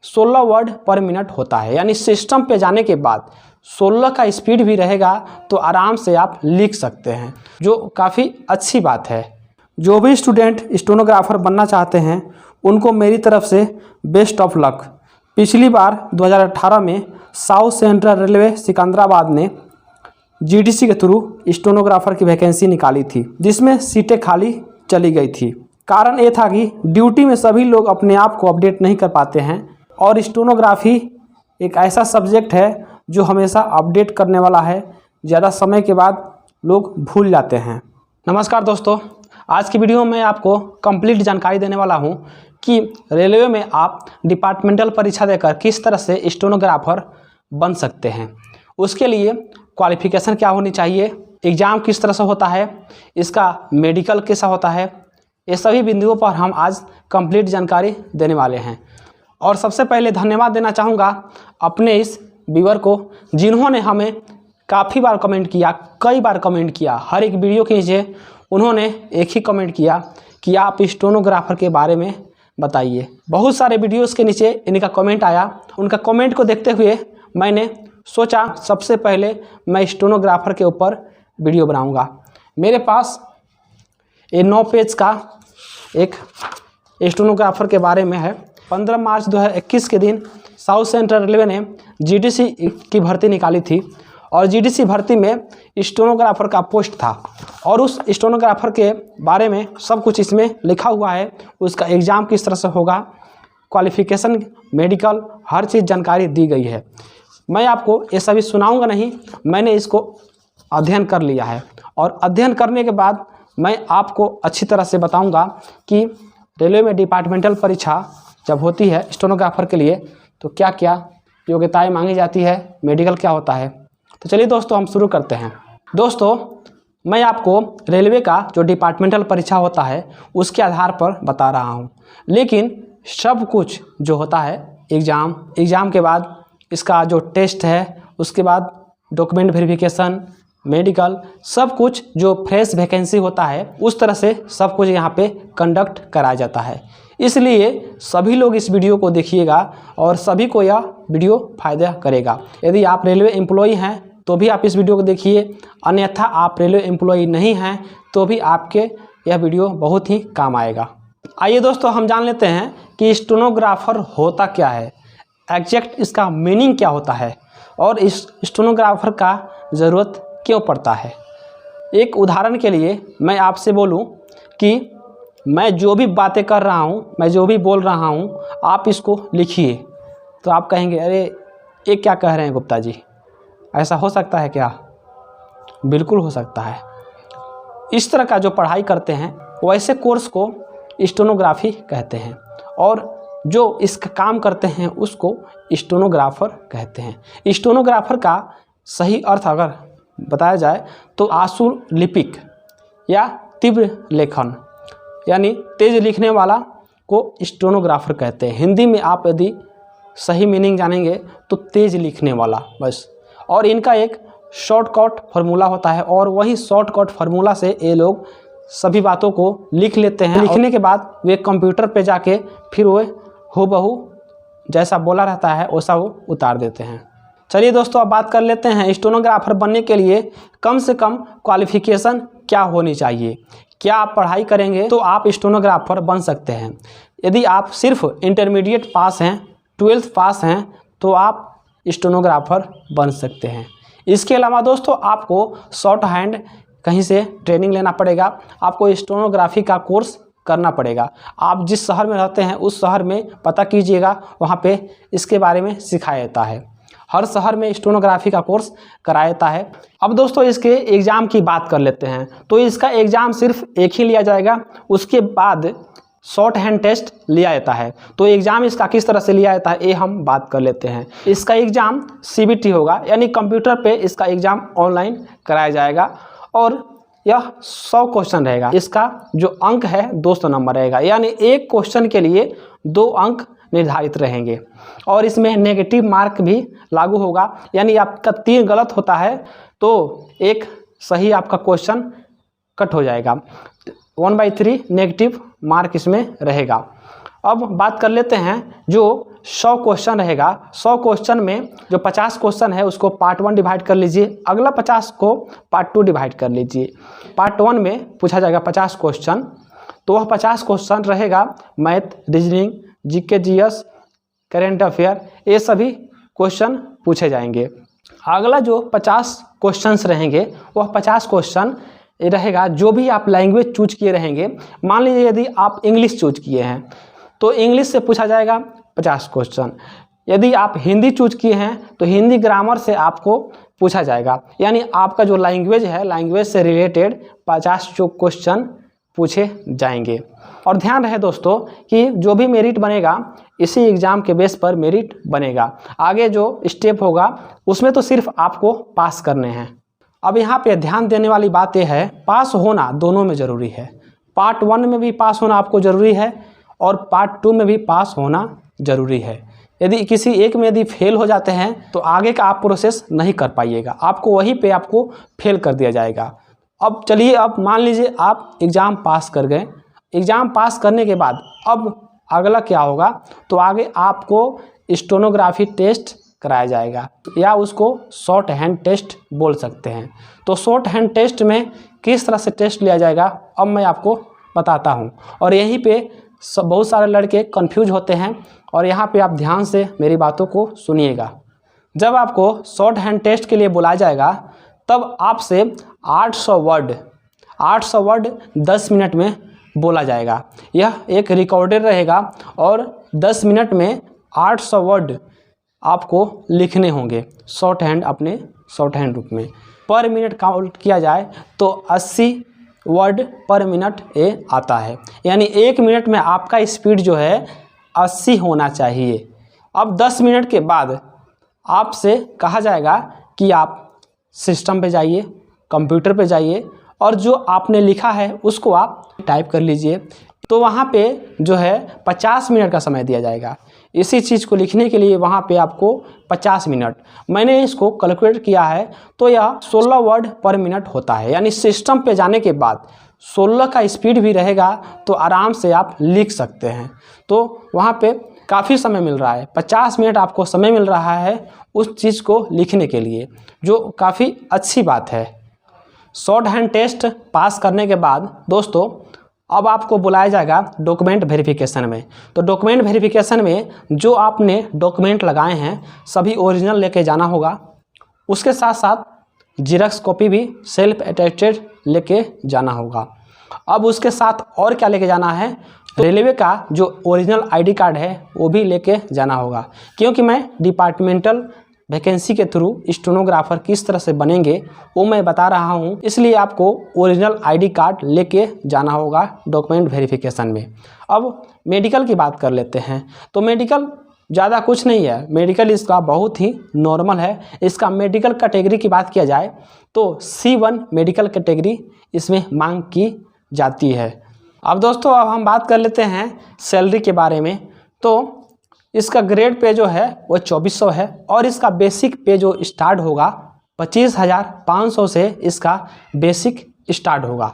16 word पर minute होता है। यानी सिस्टम पे जाने के बाद 16 का स्पीड भी रहेगा तो आराम से आप लिख सकते हैं, जो काफ़ी अच्छी बात है। जो भी स्टूडेंट स्टेनोग्राफर बनना चाहते हैं उनको मेरी तरफ से बेस्ट ऑफ लक। पिछली बार 2018 में साउथ सेंट्रल रेलवे सिकंदराबाद ने जीडीसी के थ्रू स्टेनोग्राफर की वैकेंसी निकाली थी, जिसमें सीटें खाली चली गई थी। कारण ये था कि ड्यूटी में सभी लोग अपने आप को अपडेट नहीं कर पाते हैं और स्टेनोग्राफी एक ऐसा सब्जेक्ट है जो हमेशा अपडेट करने वाला है। ज़्यादा समय के बाद लोग भूल जाते हैं। नमस्कार दोस्तों, आज की वीडियो में आपको कंप्लीट जानकारी देने वाला हूं कि रेलवे में आप डिपार्टमेंटल परीक्षा देकर किस तरह से स्टेनोग्राफर बन सकते हैं। उसके लिए क्वालिफ़िकेशन क्या होनी चाहिए, एग्ज़ाम किस तरह से होता है, इसका मेडिकल कैसा होता है, ये सभी बिंदुओं पर हम आज कंप्लीट जानकारी देने वाले हैं। और सबसे पहले धन्यवाद देना चाहूँगा अपने इस व्यूअर को, जिन्होंने हमें काफ़ी बार कमेंट किया, कई बार कमेंट किया। हर एक वीडियो के नीचे उन्होंने एक ही कमेंट किया कि आप स्टेनोग्राफर के बारे में बताइए। बहुत सारे वीडियोस के नीचे इनका कमेंट आया। उनका कमेंट को देखते हुए मैंने सोचा सबसे पहले मैं स्टेनोग्राफर के ऊपर वीडियो बनाऊंगा। मेरे पास ये 9 पेज का एक स्टेनोग्राफर के बारे में है। 15 मार्च 2021 के दिन साउथ सेंट्रल रेलवे ने जीडीसी की भर्ती निकाली थी और जीडीसी भर्ती में स्टेनोग्राफर का पोस्ट था और उस स्टेनोग्राफर के बारे में सब कुछ इसमें लिखा हुआ है। उसका एग्ज़ाम किस तरह से होगा, क्वालिफ़िकेशन, मेडिकल, हर चीज़ जानकारी दी गई है। मैं आपको ये सभी सुनाऊंगा नहीं, मैंने इसको अध्ययन कर लिया है और अध्ययन करने के बाद मैं आपको अच्छी तरह से बताऊंगा कि रेलवे में डिपार्टमेंटल परीक्षा जब होती है स्टेनोग्राफर के लिए तो क्या क्या योग्यताएं मांगी जाती है, मेडिकल क्या होता है। तो चलिए दोस्तों हम शुरू करते हैं। दोस्तों मैं आपको रेलवे का जो डिपार्टमेंटल परीक्षा होता है उसके आधार पर बता रहा हूं, लेकिन सब कुछ जो होता है एग्ज़ाम के बाद इसका जो टेस्ट है, उसके बाद डॉक्यूमेंट वेरिफिकेशन, मेडिकल, सब कुछ जो फ्रेश वैकेंसी होता है उस तरह से सब कुछ यहाँ पे कंडक्ट कराया जाता है। इसलिए सभी लोग इस वीडियो को देखिएगा और सभी को यह वीडियो फ़ायदा करेगा। यदि आप रेलवे एम्प्लॉई हैं तो भी आप इस वीडियो को देखिए, अन्यथा आप रेलवे एम्प्लॉई नहीं हैं तो भी आपके यह वीडियो बहुत ही काम आएगा। आइए दोस्तों हम जान लेते हैं कि स्टेनोग्राफर होता क्या है, एग्जैक्ट इसका मीनिंग क्या होता है और इस स्टेनोग्राफर का ज़रूरत क्यों पड़ता है। एक उदाहरण के लिए मैं आपसे बोलूं कि मैं जो भी बातें कर रहा हूं, मैं जो भी बोल रहा हूं, आप इसको लिखिए तो आप कहेंगे अरे ये क्या कह रहे हैं गुप्ता जी, ऐसा हो सकता है क्या? बिल्कुल हो सकता है। इस तरह का जो पढ़ाई करते हैं वैसे कोर्स को स्टेनोग्राफी कहते हैं और जो इसका काम करते हैं उसको स्टेनोग्राफर कहते हैं। स्टेनोग्राफर का सही अर्थ अगर बताया जाए तो आशु लिपिक या तीव्र लेखन यानी तेज लिखने वाला को स्टेनोग्राफर कहते हैं। हिंदी में आप यदि सही मीनिंग जानेंगे तो तेज लिखने वाला बस। और इनका एक शॉर्टकट फार्मूला होता है और वही शॉर्टकट फार्मूला से ये लोग सभी बातों को लिख लेते हैं। लिखने के बाद वे कंप्यूटर पे जाके फिर वो हूबहू जैसा बोला रहता है वैसा वो उतार देते हैं। चलिए दोस्तों अब बात कर लेते हैं स्टेनोग्राफर बनने के लिए कम से कम क्वालिफ़िकेशन क्या होनी चाहिए। क्या आप पढ़ाई करेंगे तो आप स्टेनोग्राफर बन सकते हैं। यदि आप सिर्फ इंटरमीडिएट पास हैं, 12th पास हैं तो आप स्टेनोग्राफर बन सकते हैं। इसके अलावा दोस्तों आपको शॉर्ट हैंड कहीं से ट्रेनिंग लेना पड़ेगा, आपको स्टेनोग्राफी का कोर्स करना पड़ेगा। आप जिस शहर में रहते हैं उस शहर में पता कीजिएगा, वहाँ पे इसके बारे में सिखाया जाता है। हर शहर में स्टेनोग्राफी का कोर्स कराया जाता है। अब दोस्तों इसके एग्ज़ाम की बात कर लेते हैं तो इसका एग्ज़ाम सिर्फ एक ही लिया जाएगा, उसके बाद शॉर्ट हैंड टेस्ट लिया जाता है। तो एग्ज़ाम इसका किस तरह से लिया जाता है ये हम बात कर लेते हैं। इसका एग्ज़ाम सीबीटी होगा यानी कंप्यूटर पे इसका एग्ज़ाम ऑनलाइन कराया जाएगा और यह 100 क्वेश्चन रहेगा। इसका जो अंक है 200 नंबर रहेगा, यानी एक क्वेश्चन के लिए 2 अंक निर्धारित रहेंगे और इसमें नेगेटिव मार्क भी लागू होगा। यानी आपका 3 गलत होता है तो एक सही आपका क्वेश्चन कट हो जाएगा, 1/3 नेगेटिव मार्क इसमें रहेगा। अब बात कर लेते हैं जो 100 क्वेश्चन रहेगा। 100 क्वेश्चन में जो 50 क्वेश्चन है उसको पार्ट 1 डिवाइड कर लीजिए, अगला 50 को पार्ट 2 डिवाइड कर लीजिए। पार्ट 1 में पूछा जाएगा 50 क्वेश्चन, तो वह 50 क्वेश्चन रहेगा math, reasoning, GK, GS, current affair, ये सभी क्वेश्चन पूछे जाएंगे। अगला जो 50 क्वेश्चंस रहेंगे वह 50 क्वेश्चन रहेगा जो भी आप लैंग्वेज चूज किए रहेंगे। मान लीजिए यदि आप इंग्लिश चूज किए हैं तो इंग्लिश से पूछा जाएगा 50 क्वेश्चन। यदि आप हिंदी चूज किए हैं तो हिंदी ग्रामर से आपको पूछा जाएगा। यानी आपका जो लैंग्वेज है, लैंग्वेज से रिलेटेड 50 जो क्वेश्चन पूछे जाएंगे। और ध्यान रहे दोस्तों कि जो भी मेरिट बनेगा इसी एग्ज़ाम के बेस पर मेरिट बनेगा। आगे जो स्टेप होगा उसमें तो सिर्फ आपको पास करने हैं। अब यहाँ पे ध्यान देने वाली बात यह है, पास होना दोनों में ज़रूरी है। पार्ट 1 में भी पास होना आपको ज़रूरी है और पार्ट 2 में भी पास होना ज़रूरी है। यदि किसी एक में यदि फेल हो जाते हैं तो आगे का आप प्रोसेस नहीं कर पाइएगा, आपको वहीं पे आपको फेल कर दिया जाएगा। अब चलिए, अब मान लीजिए आप एग्ज़ाम पास कर गए। एग्ज़ाम पास करने के बाद अब अगला क्या होगा, तो आगे आपको स्टेनोग्राफी टेस्ट कराया जाएगा या उसको शॉर्ट हैंड टेस्ट बोल सकते हैं। तो शॉर्ट हैंड टेस्ट में किस तरह से टेस्ट लिया जाएगा अब मैं आपको बताता हूं। और यहीं पे बहुत सारे लड़के कंफ्यूज होते हैं और यहाँ पे आप ध्यान से मेरी बातों को सुनिएगा। जब आपको शॉर्ट हैंड टेस्ट के लिए बुलाया जाएगा तब आपसे 800 वर्ड 10 मिनट में बोला जाएगा। यह एक रिकॉर्डेड रहेगा और 10 मिनट में 800 वर्ड आपको लिखने होंगे शॉर्ट हैंड, अपने शॉर्ट हैंड रूप में। पर मिनट काउंट किया जाए तो 80 वर्ड पर मिनट ये आता है। यानी 1 मिनट में आपका स्पीड जो है 80 होना चाहिए। अब 10 मिनट के बाद आपसे कहा जाएगा कि आप सिस्टम पे जाइए, कंप्यूटर पे जाइए और जो आपने लिखा है उसको आप टाइप कर लीजिए। तो वहाँ पे जो है 50 मिनट का समय दिया जाएगा। इसी चीज़ को लिखने के लिए वहाँ पे आपको 50 मिनट, मैंने इसको कैलकुलेट किया है तो यह 16 वर्ड पर मिनट होता है। यानी सिस्टम पे जाने के बाद 16 का स्पीड भी रहेगा तो आराम से आप लिख सकते हैं। तो वहाँ पे काफ़ी समय मिल रहा है, 50 मिनट आपको समय मिल रहा है उस चीज़ को लिखने के लिए, जो काफ़ी अच्छी बात है। शॉर्ट हैंड टेस्ट पास करने के बाद दोस्तों अब आपको बुलाया जाएगा डॉक्यूमेंट वेरिफिकेशन में। तो डॉक्यूमेंट वेरिफिकेशन में जो आपने डॉक्यूमेंट लगाए हैं सभी ओरिजिनल लेके जाना होगा। उसके साथ साथ जीरोक्स कॉपी भी सेल्फ अटेस्टेड लेके जाना होगा। अब उसके साथ और क्या लेके जाना है, रेलवे का जो ओरिजिनल आईडी कार्ड है वो भी लेके जाना होगा। क्योंकि मैं डिपार्टमेंटल वैकेंसी के थ्रू स्टेनोग्राफर किस तरह से बनेंगे वो मैं बता रहा हूँ, इसलिए आपको ओरिजिनल आईडी कार्ड लेके जाना होगा डॉक्यूमेंट वेरिफिकेशन में। अब मेडिकल की बात कर लेते हैं। तो मेडिकल ज़्यादा कुछ नहीं है, मेडिकल इसका बहुत ही नॉर्मल है। इसका मेडिकल कैटेगरी की बात किया जाए तो C1 मेडिकल कैटेगरी इसमें मांग की जाती है। अब दोस्तों अब हम बात कर लेते हैं सैलरी के बारे में। तो इसका ग्रेड पे जो है वो 2400 है और इसका बेसिक पे जो स्टार्ट होगा 25,500 से इसका बेसिक स्टार्ट होगा।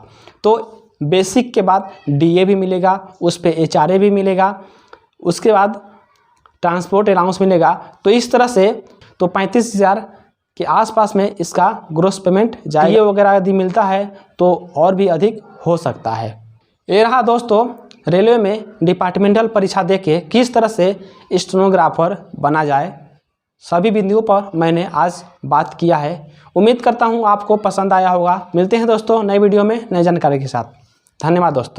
तो बेसिक के बाद DA भी मिलेगा, उस पे HRA भी मिलेगा, उसके बाद ट्रांसपोर्ट अलाउंस मिलेगा। तो इस तरह से तो 35,000 के आसपास में इसका ग्रोस पेमेंट जाइए वगैरह यदि मिलता है तो और भी अधिक हो सकता है। ये रहा दोस्तों रेलवे में डिपार्टमेंटल परीक्षा देके किस तरह से स्टेनोग्राफर बना जाए, सभी बिंदुओं पर मैंने आज बात किया है। उम्मीद करता हूँ आपको पसंद आया होगा। मिलते हैं दोस्तों नई वीडियो में नई जानकारी के साथ। धन्यवाद दोस्तों।